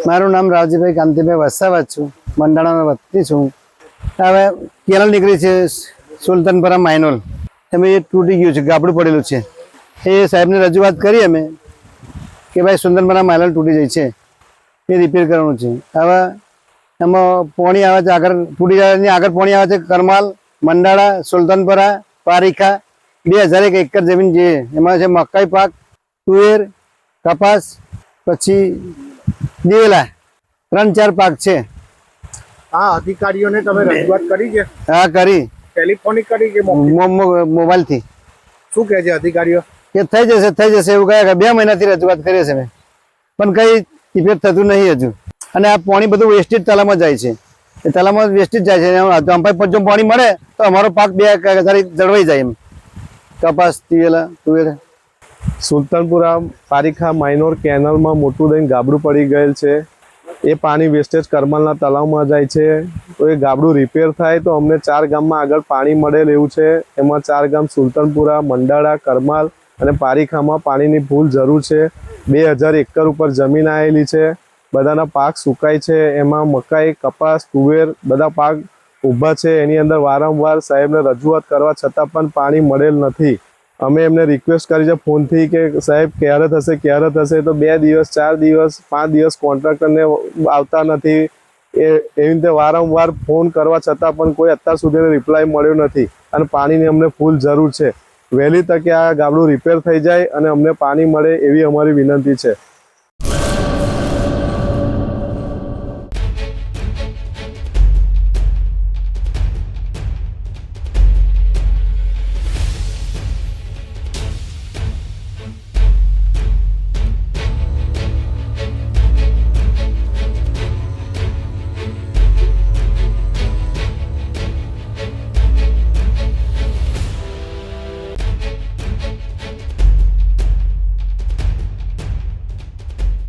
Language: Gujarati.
મારું નામ રાવજીભાઈ કાંતિભાઈ વસાવા છું, મંડાણાનો વતની છું। હવે કેનાલ નીકળી છે સુલતાનપુરા માઇનોલ, એમાં એ તૂટી ગયું છે, ગાબડું પડેલું છે। એ સાહેબને રજૂઆત કરી અમે કે ભાઈ સુલતાનપુરા માઇનોલ તૂટી જાય છે, એ રિપેર કરવાનું છે। હવે એમાં પોણી આવે છે, આગળ તૂટી જાય આગળ પોણી આવે છે કરમાલ, મંડાળા, સુલતાનપુરા, પારીખા 2001 એકર જમીન છે। એમાં છે મકાઈ પાક, તુવેર, કપાસ, પછી દિવેલા, 3-4 પાક છે। આ અધિકારીઓને તમે રજૂઆત કરી છે? હા, કરી। ટેલિફોનિક કરી કે મોબાઈલ થી? શું કહે છે અધિકારીઓ? કે થઈ જશે એવું કહે। 2 મહિનાથી રજૂઆત કરી છે મેં, પણ કઈ ઇફેક્ટ થતું નહીં હજુ। અને આ પાણી બધું વેસ્ટેજ તલાવમાં જાય છે, એ તલાવમાં વેસ્ટેજ જાય છે। અંપાઈ જો પાણી મળે તો અમારો પાક 2 જળવાઈ જાય, એમ કપાસ, દિવેલા, તુવેર। સુલતાનપુરા પારીખા માઇનોર કેનાલમાં મોટું દઈને ગાબડું પડી ગયેલ છે। એ પાણી વેસ્ટેજ કરમલના તલાવમાં જાય છે, તો એ ગાબડું રિપેર થાય તો અમને 4 ગામમાં આગળ પાણી મળેલ એવું છે। એમાં 4 ગામ સુલતાનપુરા, મંડાળા, કરમાલ અને પારીખામાં પાણીની ફૂલ જરૂર છે। 2000 એકર ઉપર જમીન આવેલી છે, બધાના પાક સુકાય છે। એમાં મકાઈ, કપાસ, તુવેર બધા પાક ઊભા છે। એની અંદર વારંવાર સાહેબને રજૂઆત કરવા છતાં પણ પાણી મળેલ નથી। અમે એમને રિક્વેસ્ટ કરી છે ફોનથી કે સાહેબ ક્યારે થશે, તો 2 દિવસ, 4 દિવસ, 5 દિવસ કોન્ટ્રાક્ટરને આવતા નથી। એવી રીતે વારંવાર ફોન કરવા છતાં પણ કોઈ અત્યાર સુધી રિપ્લાય મળ્યો નથી। અને પાણીની અમને ફૂલ જરૂર છે। વહેલી તકે આ ગાબડું રિપેર થઈ જાય અને અમને પાણી મળે એવી અમારી વિનંતી છે।